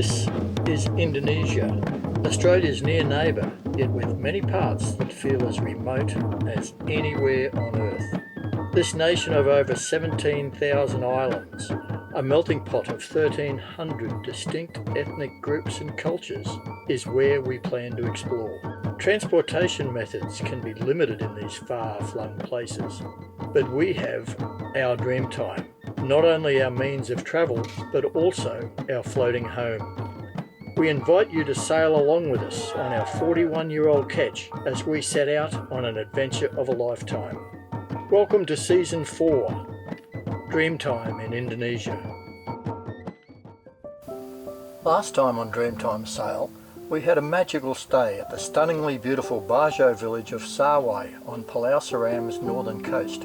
This is Indonesia, Australia's near neighbour, yet with many parts that feel as remote as anywhere on Earth. This nation of over 17,000 islands, a melting pot of 1,300 distinct ethnic groups and cultures, is where we plan to explore. Transportation methods can be limited in these far-flung places, but we have Our Dreamtime, not only our means of travel, but also our floating home. We invite you to sail along with us on our 41-year-old ketch as we set out on an adventure of a lifetime. Welcome to Season 4, Dreamtime in Indonesia. Last time on Dreamtime Sail, we had a magical stay at the stunningly beautiful Bajo village of Sawai on Pulau Seram's northern coast.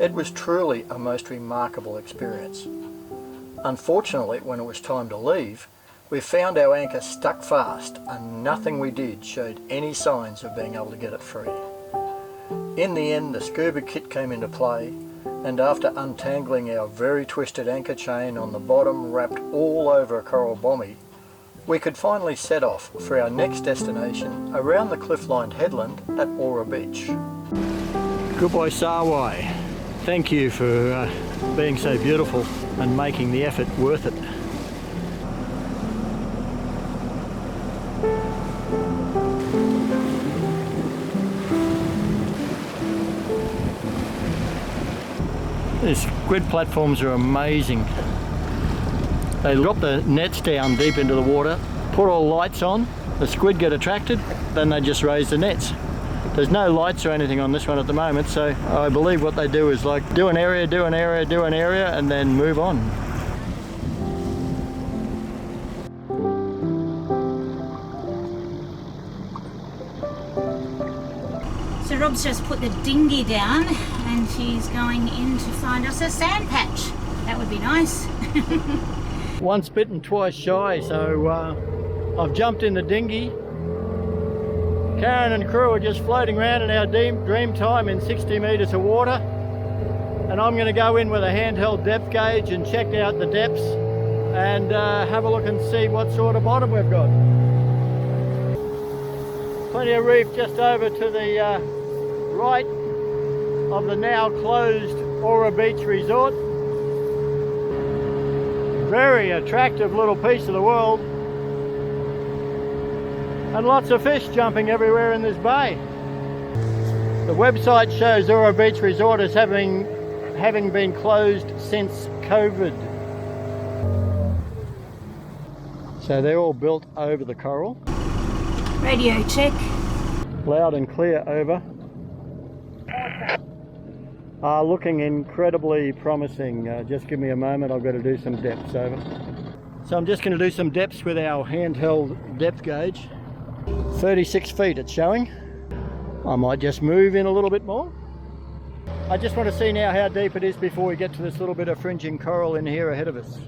It was truly a most remarkable experience. Unfortunately, when it was time to leave, we found our anchor stuck fast and nothing we did showed any signs of being able to get it free. In the end, the scuba kit came into play, and after untangling our very twisted anchor chain on the bottom wrapped all over a coral bommy, we could finally set off for our next destination around the cliff-lined headland at Ora Beach. Goodbye Sawai. Thank you for being so beautiful and making the effort worth it. These squid platforms are amazing. They drop the nets down deep into the water, put all the lights on, the squid get attracted, then they just raise the nets. There's no lights or anything on this one at the moment, so I believe what they do is like do an area, do an area, do an area, and then move on. So Rob's just put the dinghy down and she's going in to find us a sand patch. That would be nice. Once bitten, twice shy, so I've jumped in the dinghy. Karen and crew are just floating around in our Dreamtime in 60 metres of water, and I'm going to go in with a handheld depth gauge and check out the depths and have a look and see what sort of bottom we've got. Plenty of reef just over to the right of the now closed Ora Beach Resort. Very attractive little piece of the world, and lots of fish jumping everywhere in this bay. The website shows Ora Beach Resort as having been closed since COVID. So they're all built over the coral. Radio check. Loud and clear over. Looking incredibly promising. Just give me a moment, I've got to do some depths over. So I'm just going to do some depths with our handheld depth gauge. 36 feet it's showing. I might just move in a little bit more. I just want to see now how deep it is before we get to this little bit of fringing coral in here ahead of us.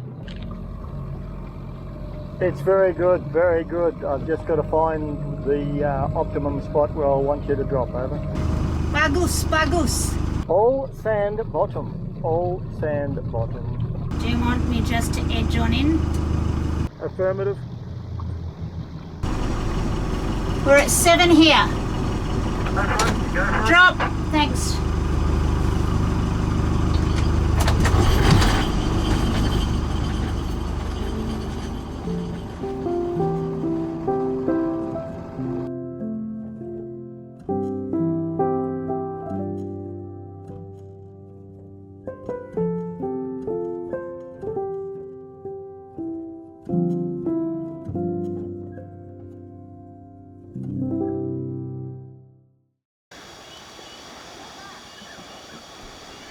It's very good, very good. I've just got to find the optimum spot where I want you to drop. Over. Bagus, bagus. All sand bottom, all sand bottom. Do you want me just to edge on in? Affirmative. We're at 7 here. Drop. Thanks.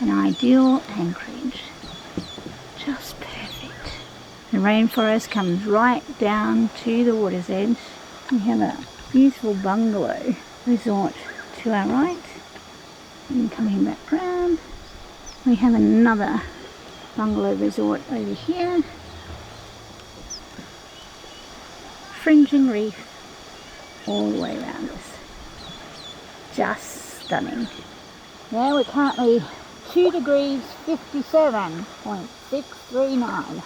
An ideal anchorage, just perfect. The rainforest comes right down to the water's edge. We have a beautiful bungalow resort to our right, and coming back round we have another bungalow resort over here. Fringing reef all the way around us. Just stunning. Now we're currently 2 degrees 57.639.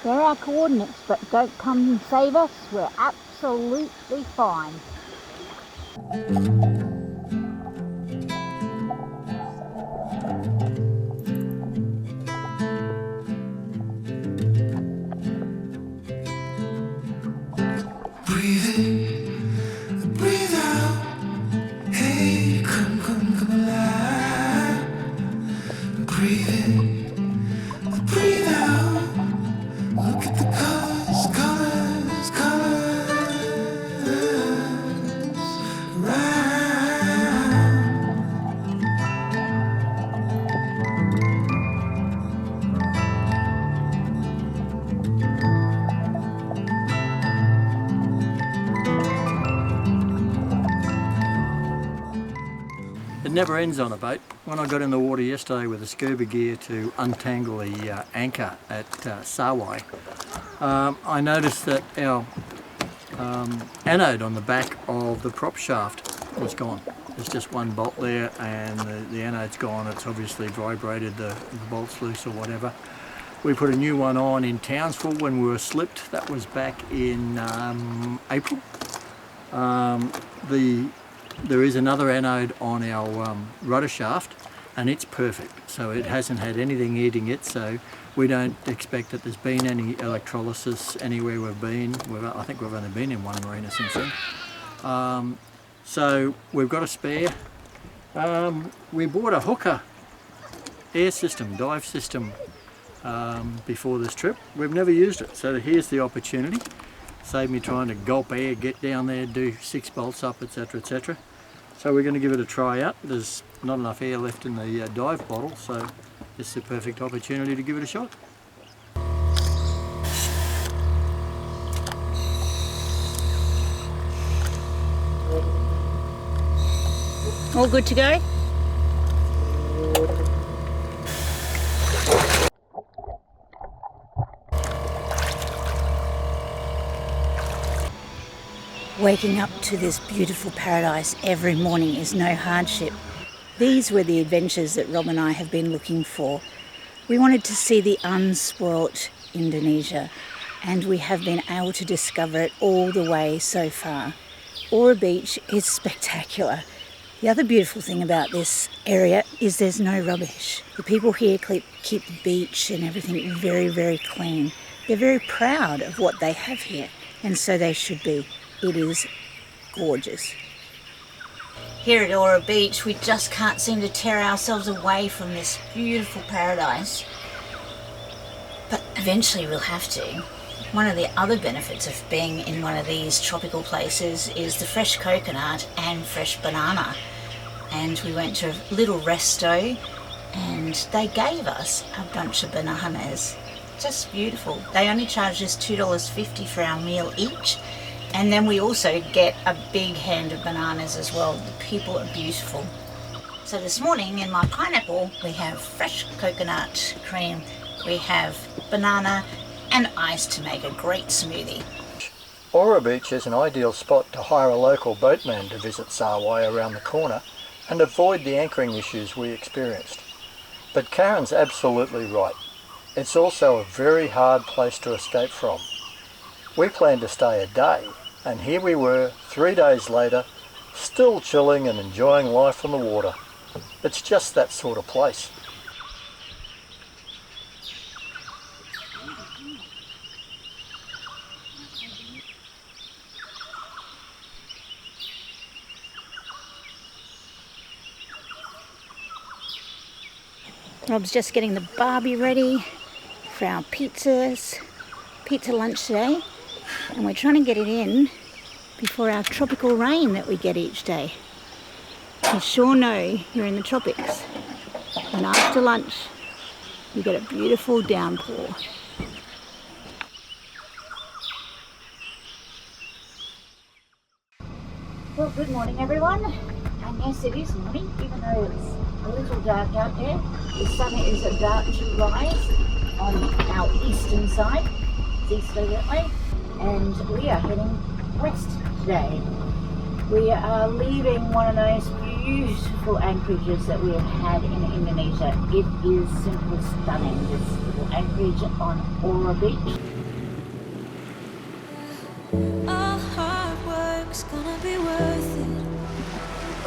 They're our coordinates, but don't come and save us. We're absolutely fine. Breathe in, breathe out. Hey, come alive. Breathe in, breathe out. Look at the colors, colors, colors. Round. It never ends on a boat. When I got in the water yesterday with the scuba gear to untangle the anchor at Sawai, I noticed that our anode on the back of the prop shaft was gone. There's just one bolt there and the anode's gone. It's obviously vibrated, the bolt's loose or whatever. We put a new one on in Townsville when we were slipped. That was back in April. There is another anode on our rudder shaft and it's perfect, so it hasn't had anything eating it, so we don't expect that there's been any electrolysis anywhere we've been. I think we've only been in one marina since then. So we've got a spare. We bought a hooker air system, dive system before this trip. We've never used it, so here's the opportunity. Save me trying to gulp air, get down there, do 6 bolts up, etc, etc. So we're going to give it a try out. There's not enough air left in the dive bottle, so this is the perfect opportunity to give it a shot. All good to go? Waking up to this beautiful paradise every morning is no hardship. These were the adventures that Rob and I have been looking for. We wanted to see the unspoilt Indonesia, and we have been able to discover it all the way so far. Ora Beach is spectacular. The other beautiful thing about this area is there's no rubbish. The people here keep the beach and everything very, very clean. They're very proud of what they have here, and so they should be. It is gorgeous. Here at Ora Beach, we just can't seem to tear ourselves away from this beautiful paradise. But eventually we'll have to. One of the other benefits of being in one of these tropical places is the fresh coconut and fresh banana. And we went to a little resto and they gave us a bunch of bananas. Just beautiful. They only charged us $2.50 for our meal each. And then we also get a big hand of bananas as well. The people are beautiful. So this morning in my pineapple, we have fresh coconut cream, we have banana and ice to make a great smoothie. Ora Beach is an ideal spot to hire a local boatman to visit Sawai around the corner and avoid the anchoring issues we experienced. But Karen's absolutely right. It's also a very hard place to escape from. We planned to stay a day, and here we were 3 days later, still chilling and enjoying life on the water. It's just that sort of place. Rob's just getting the barbie ready for our pizza lunch today, and we're trying to get it in before our tropical rain that we get each day. You sure know you're in the tropics when after lunch you get a beautiful downpour. Well, good morning everyone, and yes, it is morning even though it's a little dark out there. The sun is about to rise on our eastern side, it's easterly that way, and we are heading west today. We are leaving one of those beautiful anchorages that we have had in Indonesia. It is simply stunning, this little anchorage on Ora Beach. All hard work's gonna be worth it.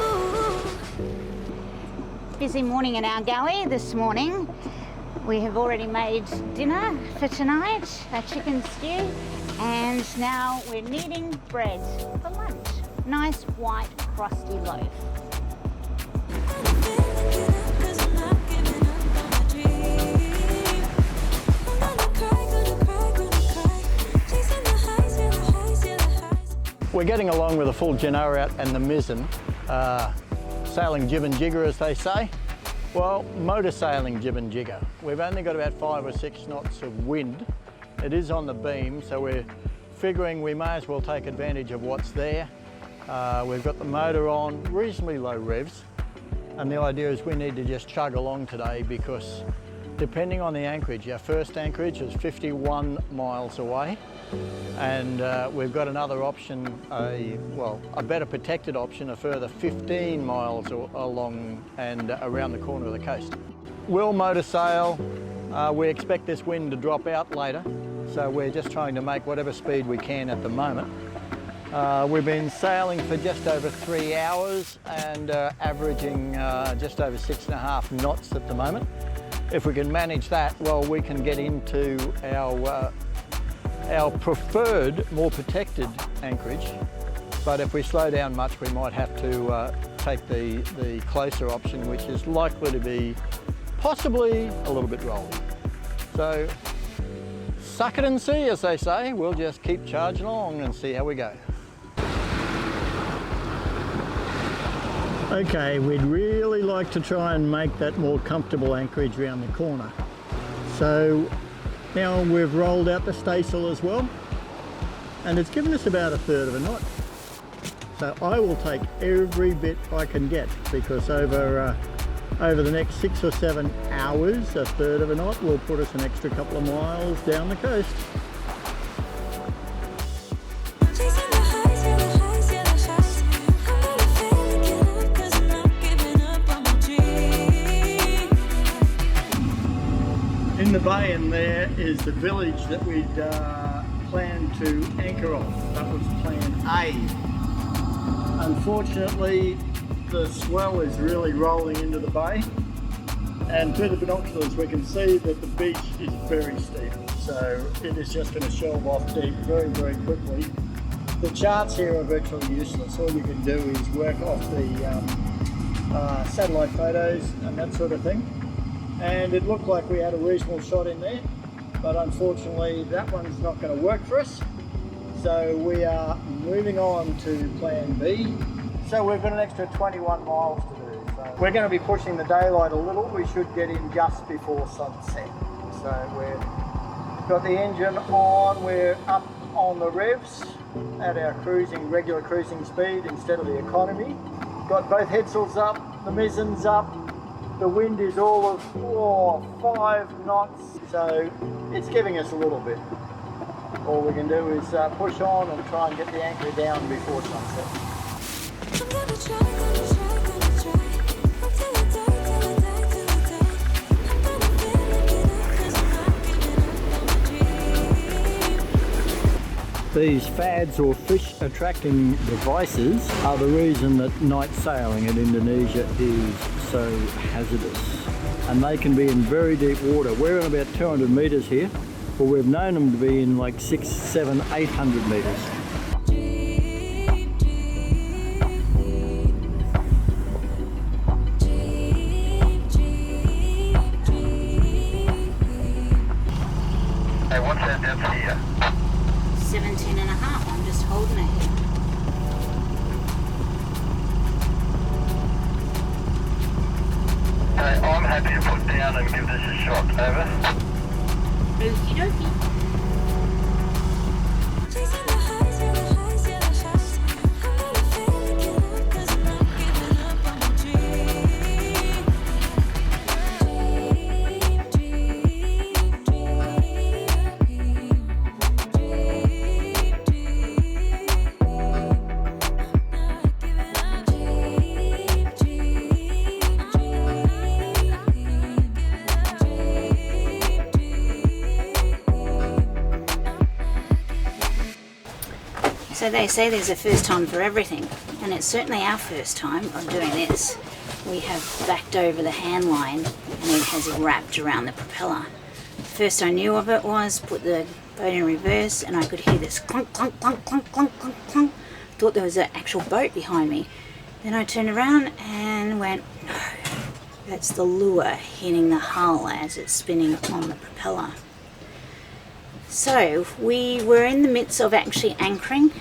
Ooh. Busy morning in our galley this morning. We have already made dinner for tonight, a chicken stew, and now we're kneading bread for lunch. Nice white crusty loaf. We're getting along with a full Genoa out and the mizzen, sailing jib and jigger as they say. Well, motor sailing jib and jigger. We've only got about 5 or 6 knots of wind. It is on the beam, so we're figuring we may as well take advantage of what's there. We've got the motor on reasonably low revs, and the idea is we need to just chug along today because depending on the anchorage, our first anchorage is 51 miles away, and we've got another option, a better protected option, a further 15 miles along and around the corner of the coast. We'll motor sail. We expect this wind to drop out later, so we're just trying to make whatever speed we can at the moment. We've been sailing for just over 3 hours and averaging just over 6.5 knots at the moment. If we can manage that, well, we can get into our preferred, more protected anchorage. But if we slow down much, we might have to take the closer option, which is likely to be possibly a little bit rolling. So suck it and see, as they say. We'll just keep charging along and see how we go. Okay, we'd really like to try and make that more comfortable anchorage around the corner. So now we've rolled out the staysail as well, and it's given us about 1/3 of a knot. So I will take every bit I can get, because over the next 6 or 7 hours, 1/3 of a knot will put us an extra couple of miles down the coast. In the bay in there is the village that we'd planned to anchor off. That was plan A. Unfortunately, the swell is really rolling into the bay, and through the binoculars we can see that the beach is very steep, so it is just going to shelve off deep very, very quickly. The charts here are virtually useless. All you can do is work off the satellite photos and that sort of thing. And it looked like we had a reasonable shot in there, but unfortunately that one's not going to work for us. So we are moving on to plan B. So we've got an extra 21 miles to do. So we're going to be pushing the daylight a little. We should get in just before sunset. So we've got the engine on, we're up on the revs at our regular cruising speed instead of the economy. Got both headsails up, the mizzen's up. The wind is all of 5 knots, so it's giving us a little bit. All we can do is push on and try and get the anchor down before sunset. These fads or fish attracting devices are the reason that night sailing in Indonesia is so hazardous, and they can be in very deep water. We're in about 200 metres here, but we've known them to be in like 600, 700, 800 metres. Hey, what's that depth here? 17.5. I'm just holding it here. Hey, I'm happy to put down and give this a shot. Over. Okie dokie. So they say there's a first time for everything, and it's certainly our first time of doing this. We have backed over the hand line and it has wrapped around the propeller. First I knew of it was put the boat in reverse and I could hear this clunk, clunk, clunk, clunk, clunk, clunk, clunk. Thought there was an actual boat behind me. Then I turned around and went, no, that's the lure hitting the hull as it's spinning on the propeller. So we were in the midst of actually anchoring,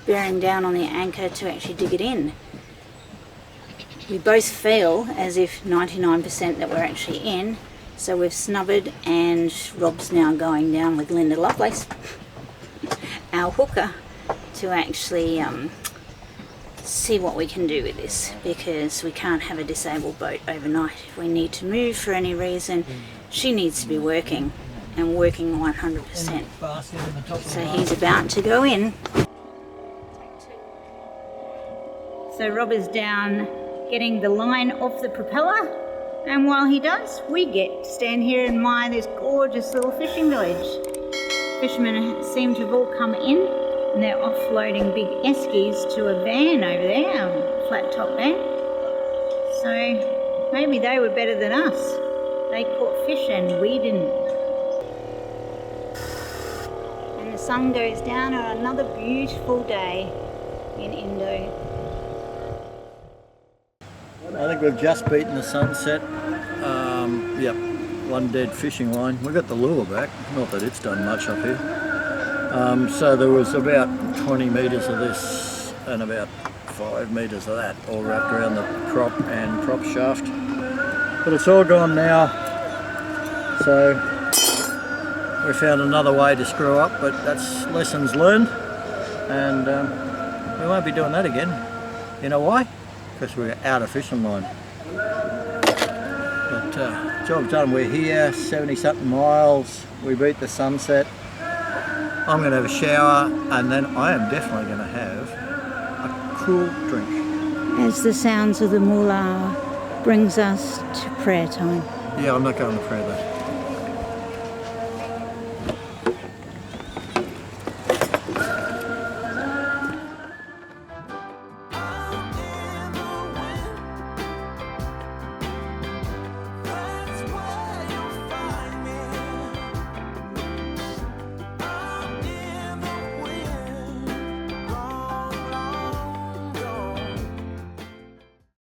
bearing down on the anchor to actually dig it in. We both feel as if 99% that we're actually in, so we've snubbered and Rob's now going down with Linda Lovelace, our hooker, to actually see what we can do with this, because we can't have a disabled boat overnight. If we need to move for any reason, she needs to be working, and working 100%. So he's about to go in. So Rob is down getting the line off the propeller, and while he does, we get to stand here and admire this gorgeous little fishing village. Fishermen seem to have all come in and they're offloading big eskies to a van over there, a flat top van. So maybe they were better than us. They caught fish and we didn't. And the sun goes down on another beautiful day in Indo. I think we've just beaten the sunset. Yep, one dead fishing line. We got the lure back, not that it's done much up here. So there was about 20 metres of this and about 5 metres of that, all wrapped around the prop and prop shaft. But it's all gone now, so we found another way to screw up, but that's lessons learned, and we won't be doing that again. You know why? Because we're out of fishing line. But job done, we're here, 70 something miles, we beat the sunset. I'm going to have a shower and then I am definitely going to have a cool drink. As the sounds of the moolah brings us to prayer time. Yeah, I'm not going to prayer though.